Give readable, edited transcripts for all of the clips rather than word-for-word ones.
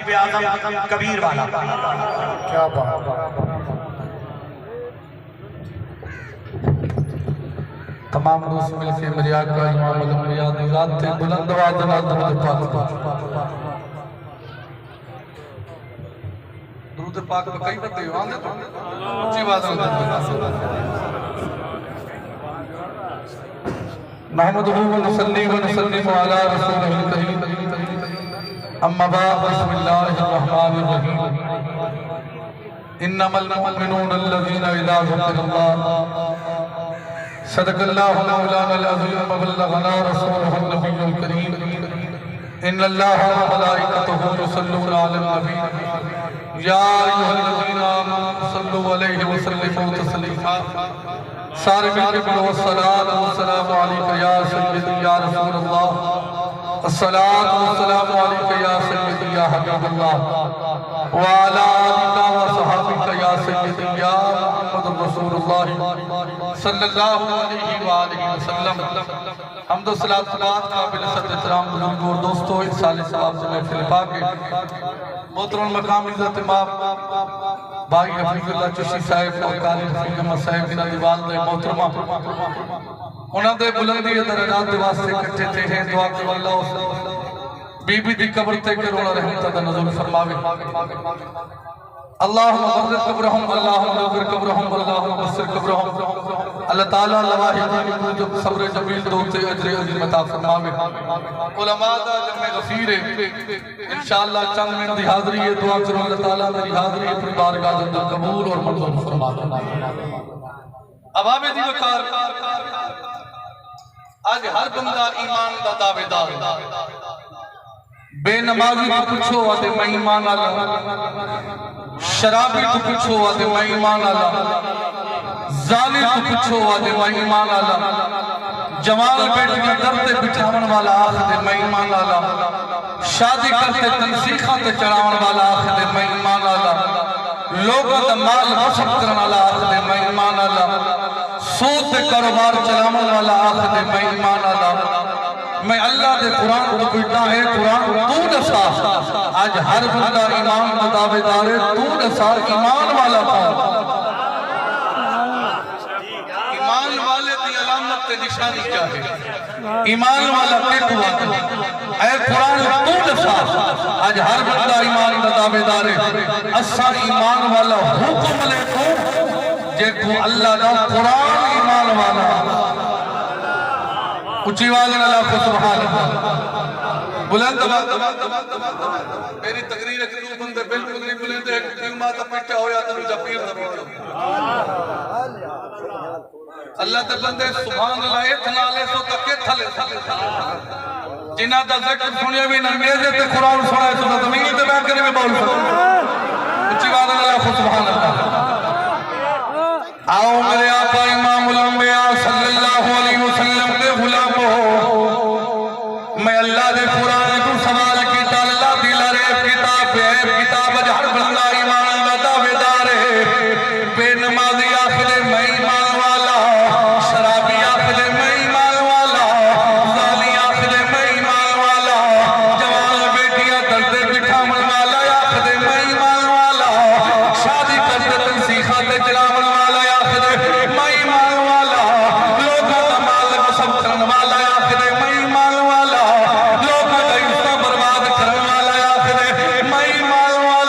خطیب اعظم کبیر والا. کیا بات. تمام دوست مل کے میری آقا امام الانبیاء دی ذات تے بلند آواز نال درود پاک درود پاک پہ کئی بندے ہو آندے تو اونچی آواز نال نحمدہ و نصلی علی رسولہ الکریم اما بعد بسم اللہ الرحمن الرحیم انما المؤمنون الذین اذا ذکر اللہ صدق اللہ مولانا العظیم وبلغنا رسولہ النبی الکریم ان اللہ وملائکتہ یصلون علی النبی یا ایھا الذین آمنوا صلوا علیہ وسلموا تسلیما. سارے مل کے بولو الصلاۃ والسلام علیک یا سیدی یا رسول اللہ, الصلاۃ والسلام علیک یا سیدی یا حبیب اللہ, وعلی آلک وصحبک یا سیدی یا محمد رسول اللہ صلی اللہ علیہ وآلہ وسلم. حمد و صلاۃ قابل صدر احترام بزرگوں اور دوستوں, اس سال ثواب سے محفل پاک محترم مقام عزت امام بھائی حفیظ اللہ چشتی صاحب اور قاری رفیق احمد صاحب جنہاں دی والدہ محترمہ انہاں دے بلندی درجات دے واسطے اکٹھے تھے ہیں. دعا کرو اللہ بی بی دی قبر تے کروڑا رحمتہ دا نزول فرماوے. اللہم غفر قبرہم, اللہم نور قبرہم, اللہم بصر قبرہم. اللہ تعالیٰ لواحی دین جو صبر جمیل دوتے اجر عظیم عطا فرماوے. علماء دا جمع غفیر ہے انشاءاللہ چند منٹ دی حاضری ہے. دعا کرو اللہ تعالیٰ میری حاضری اپنی بارگاہ اندر قبول اور منظور فرماوے. عوام دی وقار آج ہر بندہ ایمان دا دعوے دار, بے نمازی تو پوچھو آدھے میں ایمان آلہ, شرابی تو پوچھو آدھے میں ایمان آلہ, زانی تو پوچھو آدھے میں ایمان آلہ, جوان بیٹیاں درتے بٹھاون والا آخدے میں ایمان آلہ, شادی کرتے تنسیخاں تے چڑھاون والا آخدے میں ایمان آلہ, لوگوں دا مال مصرف کرن والا آخدے میں ایمان آلہ, سود تے کاروبار چلاون والا آخدے میں ایمان آلہ. میں اللہ دے قرآن کو پڑھتا ہے, قرآن تو دسا آج ہر بندہ ایمان کا دعوے دار ہے, تو دسا ایمان والا کون, ایمان والے دی علامت تے نشانی کیا ہے, ایمان والا کیا کہتا ہے, اے قرآن تو دسا آج ہر بندہ ایمان کا دعوے دار ہے. اسا ایمان والا حکم لے تو جے کو اللہ دا قرآن ایمان والا اچھی والن اللہ کو سبحان اللہ. بلند میری تقریر اکلو بندے بالکل نہیں بلند ہے, کیوں ماتا پیٹا ہویا تو جا پیر نہ پیٹا اللہ تے بندے سبحان اللہ اتنا لے سو تکے تھلے جنہ دا ذکر سنیا بھی نرمیزے تے قرآن سنائے سنہ زمین تے بیٹھ کرنے میں بول سکتا. اچھی والن اللہ کو سبحان اللہ. آؤ میرے آقا امام الانبیاء صلی اللہ علیہ وسلم دے غلام ہو, میں اللہ دے قرآن کو سوال کیتا, اللہ دی لارے کتاب ہے, کتاب جہر بندہ ایمان دا دعوے دار ہے. بے نمازی آخر میں ایمان والا, شرابی آخر میں ایمان والا, زالی آخر میں ایمان والا, جوان بیٹیاں درد بٹھاون والا آخر میں ایمان والا, شادی کرتے تنسیخاں تے چلاون والا میں ایمان والا, لوگوں کا مال مصرف کرن والا آخر میں ایمان والا, لوگوں کا عزت برباد کرن والا آخر میں ایمان والا.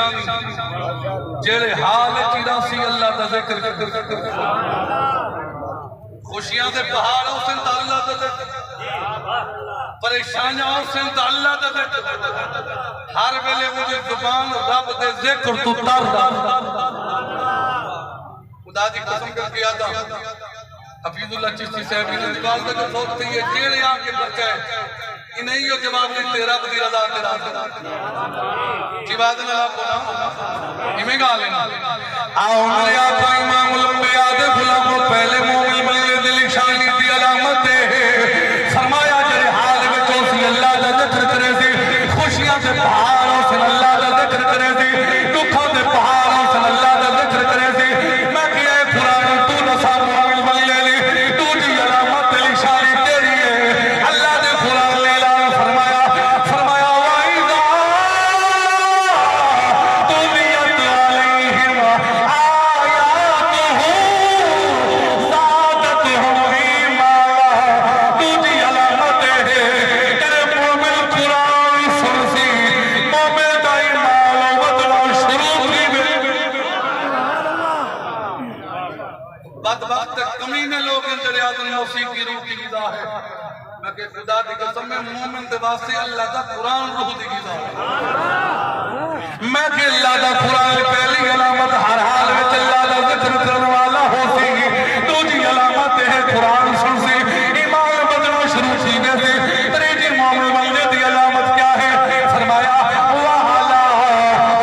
نشانی جڑے حال چیراسی اللہ دا ذکر خوشیاں دے پہاڑ حسین دا اللہ دا ذکر پریشانیاں حسین دا اللہ دا ذکر ہر ویلے مجھے زبان رب دے ذکر تو تر خدا دی قسم کر کے آدھا حفیظ اللہ چشتی صاحبی نے جواب دے جو سوچتی ہے جیڑے آنکے بچے انہیں یہ جواب دیتے رب دی رضا تیرا جواب دینا آپ کو نا ہمیں گا لینا اولیاء کا امام الانبیاء دے غلام و پہلے مومن بننے دل شانی دی علامت ہے فرمایا جڑے حال میں چوسی اللہ دا ذکر کرے سی خوشیاں سے پہاڑوں سے اللہ دا ذکر کرے سی دکھوں سے پہاڑوں سے اللہ دا ذکر کرے سی میں کیا ہے قرآن تو نصاب مومن بننے لی تو دی علامت دل شانی تیری ہے اللہ دے قرآن لے لانا فرمایا وَإِذَا تُلِيَتْ عَلَيْهِمْ آيَاتُهُ زَادَتْهُمْ إِيمَانًا تجھے علامت ہے تیرے مومن قرآن سنسی مومن دا ایمان ودنا شروع کی بدبخت کمینے لوگ اندر آدم موسیقی روح کی غذا ہے میں کہ خدا دی قسم میں مومن دے واسطے اللہ دا قرآن روح دی غذا ہے میں کہ اللہ دا قرآن پہلی علامت ہر حال میں اللہ دا ذکر کرنے والا ہوتی ہے دوسری علامت ہے قرآن سنسی ایمان بدنا شروع کی گئے تیری مومن بننے دی علامت کیا ہے فرمایا وَعَلَىٰ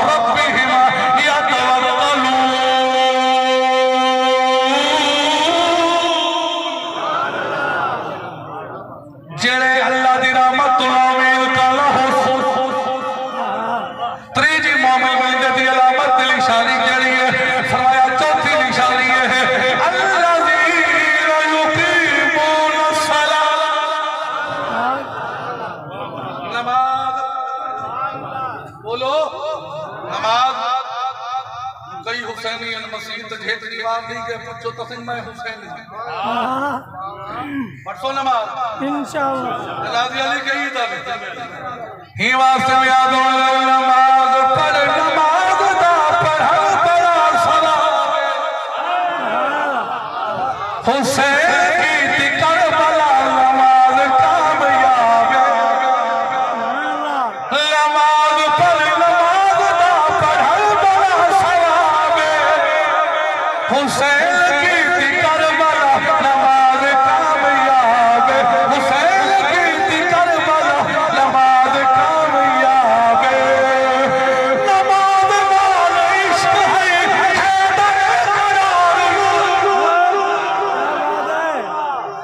رَبِّهِمْ يَتَوَكَّلُونَ جڑے اللہ دی رحمت تو نامین کالا ہو تریجی مومن بننے دی علامت دی نشانی جڑی ہے فرمایا چوتھی نشانی ہے الذین یقیمون الصلاۃ نماز بولو نماز کئی حسینی مسیح تجھیت جواب دی کہ پوچھو تسن میں حسینی پڑھو نماز انشاءاللہ جنازی علی کہی تھا ہی واسطے میں یاد ہو نماز پڑھ نماز دا پڑھا پڑھا صلاح حسین کی تھی کربلا نماز کامیاب نماز پڑھ نماز دا پڑھا پڑھا صلاح حسین کی تھی کربلا نماز کامیاب حسین کی تھی کربلا نماز کامیاب نماز والا عشق ہے حیدر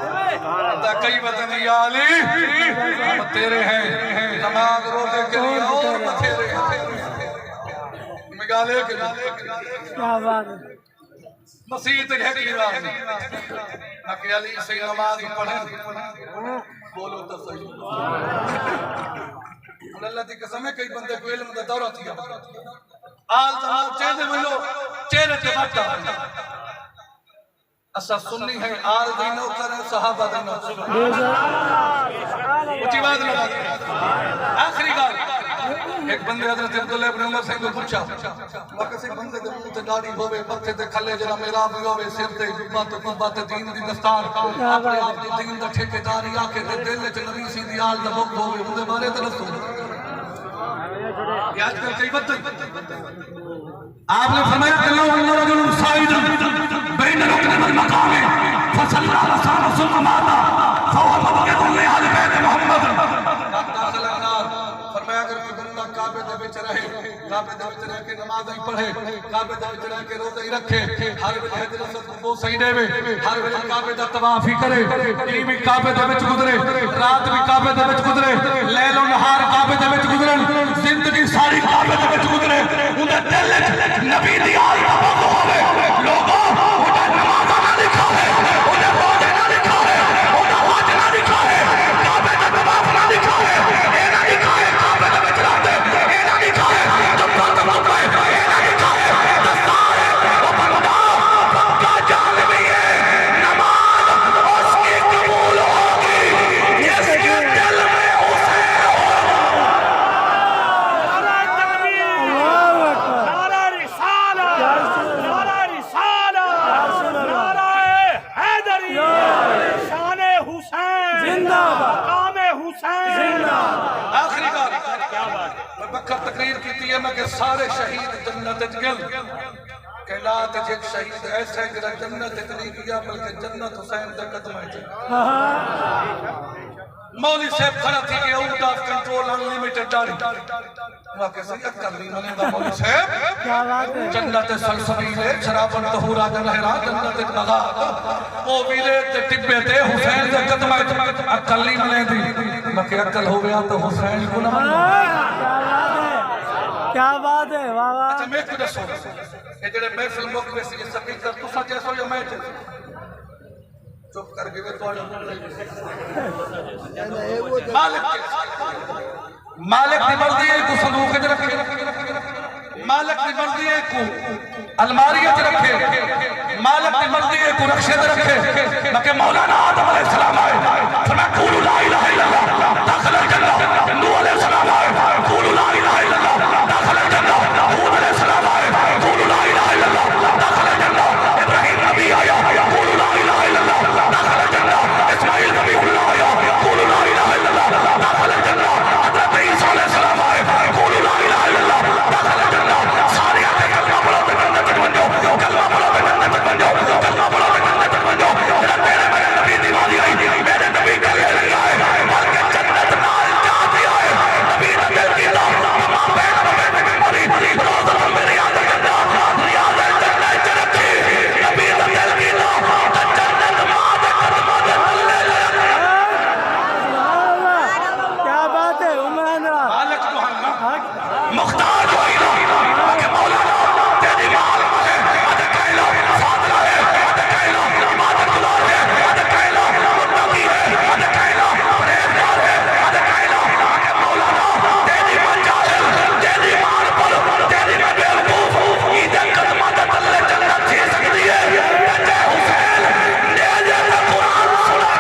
قرار کئی وطن یا علی ہم تیرے ہیں نماز روزے کے لیے اور بتیرے ہیں مگالے کے لیے کیا بات ہے مسیح تجھے کی راہ نکی علی سے نماز پڑھیں بولو تو صحیح اللہ دی قسم ہے کئی بندے کو علم دا دورہ تھیا آل تمام چہدے ملو چہرے کے بات اسا سنی ہے آل دینوں کریں صحابہ دینوں اچھی بات لگا آخری گال ایک بندے حضرت عبداللہ ابن عمر سے کو پوچھا وہ کسی بندے دے منہ تے داڑھی ہوے متھے تے کھلے جڑا میرا بھی ہوے سر تے جبہ تے قبہ تے دین دی دستار اپنے آپ دی دین دا ٹھیکیداری آ کے تے دل وچ نبی سی دی آل دا بک ہوے اون دے بارے تے دسو یہ آج کل کئی بات آپ نے فرمایا کہ اللہ علیہ رجل صائد بین رکن والمقام فصلی علی صلی ثم مات فهو مبغض لآل بیت محمد داخل النار فرمایا اگر کوئی بندہ کعبے دے وچ رہے کعبے دے وچ رہ کے نماز ہی پڑھے کعبے دے وچ رہ کے روزے ہی رکھے ہر ویلے حج رسول کو صحیح دے ہر ویلے کعبے دا طواف ہی کرے دن بھی کعبے دے وچ گزرے رات بھی کعبے دے وچ گزرے لیل و نہار کعبے دے وچ گزرن زندگی ساری کعبے دے وچ گزرے اون دے دل وچ نبی دی آل دا بغض ہوے لوگوں اوندا نماز نہ لکھا ہے اوندا روزے نہ لکھا ہے اوندا حج نہ لکھا ہے کعبے دا طواف نہ لکھا ہے اے نہ لکھا ہے کعبے دے وچ رہندے اے نہ لکھا ہے جب تک موقع ہے اے نہ لکھا ہے دستار ہے وہ بندہ پکا جانب ہے نماز اس کی قبول ہوگی جس کے دل میں حسین ہو اللہ اکبر آخری گل میں بکر تقریر کیتی ہے میں کہ سارے شہید جنت گل کہلات جیک شہید ایسے جڑا جنت نہیں گیا بلکہ جنت حسین دے قدم ہے مولوی صاحب کھڑا تھی کہ آؤٹ آف کنٹرول انلیمیٹڈ داڑھی وہ کہ سی اکل نہیں ملے دا مولوی صاحب جنت سلسبیلے شرابن طہورا جنہرا جنت نغات وہ ویلے تے ٹبے تے حسین دے قدم ہے اکل نہیں ملے دی میں کہ اکل ہو گیا تو حسین کو نہ ملے کیا بات ہے واہ واہ اچھا میں کچھ دسو کہ جڑے محفل موقع سے یہ سپیکر تسا جیسو یا میں جیسو چپ کر کے تو مالک دی مرضی ہے کو صندوق وچ رکھے مالک دی مرضی ہے کو الماری وچ رکھے مالک دی مرضی ہے کو رکشے تے رکھے کہ مولانا آدم علیہ السلام آئے فرمایا قولوا لا الہ الا اللہ داخل الجنہ نوح علیہ السلام آئے قولوا لا الہ الا اللہ داخل الجنہ ہود علیہ السلام آئے قولوا لا الہ الا اللہ داخل الجنہ ابراہیم نبی آیا قولوا لا الہ الا اللہ داخل الجنہ اسماعیل نبی اللہ آیا قولوا لا الہ الا اللہ داخل الجنہ حضرت عیسیٰ علیہ السلام آئے قولوا لا الہ الا اللہ داخل الجنہ سارے آتے کلمہ پڑھو تے جنت بن جاؤ کلمہ پڑھو تے جنت بن جاؤ کلمہ پڑھو تے جنت بن جاؤ میرے نبی دیوانی آئی میرے نبی کے لیے نہیں آئے بلکہ جنت نال جاتی آئے نبی نے دل کی ماں بہن میں مری روز میری یاد جنت یاد جنت چرکی نبی نے دل کی جنت ماں دے قدموں دے تلے کیا بات ہے عمران مالک محمد مختار ہوئی نا کہ مولانا تیری مال ہے ادھے کہلا فاضلہ ہے ادھے کہلا عبادت گزار ہے ادھے کہلا متقی ہے ادھے کہلا پرہیزگار ہے ادھے کہلا کہ مولانا تیری مجاہل تیری مال پر تیری میں بیوقوف عید قدمہ دے تلے جنت تھی سکتی ہے جے حسین لے جے قرآن سنا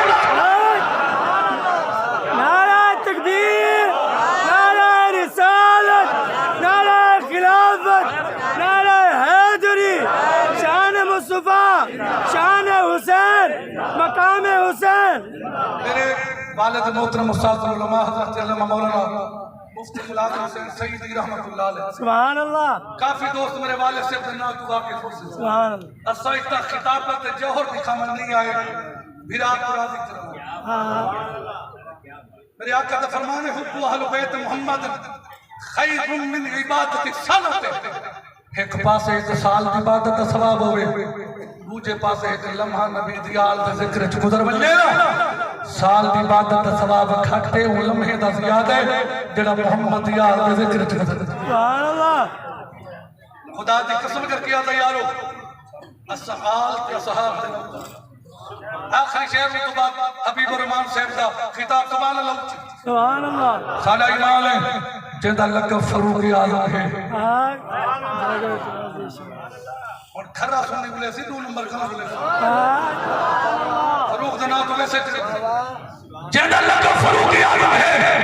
نعرہ تکبیر نعرہ رسالت نعرہ خلافت نعرہ حیدری شان مصطفیٰ شان حسین مقام حسین میرے والد محترم استاد العلماء حضرت علامہ مولانا مفتی غلام حسین سیدی رحمۃ اللہ علیہ سبحان اللہ کافی دوست میرے والد سے اپنے تو واقف ہو سے سبحان اللہ اسائتہ خطابت جوہر دکھامن نہیں آئے بھیرا پورا دکھ رہا میرے آقا کا فرمان ہے حب اہل بیت محمد خیر من عبادت سنت ایک پاس ایک سال دی عبادت دا ثواب ہوئے دوجے پاس ایک لمحہ نبی دیال دے ذکر چ گزر بنے نا سال دی عبادت دا ثواب کھٹے او لمحے دا زیادہ ہے جڑا محمد دیال دے ذکر چ گزر سبحان اللہ خدا دی قسم کر کے آتا یارو السحال کے صحاب دے آخری شہر میں تو بعد حبیب الرحمان صاحب دا خطاب سبحان اللہ سبحان اللہ سادہ ایمان ہے جیدہ لکہ فروغ آدم ہے اور کھرہ سننے بلے سی دو نمبر کھنا بلے سی فروغ دنا تو ویسے جیدہ لکہ فروغ آدم ہے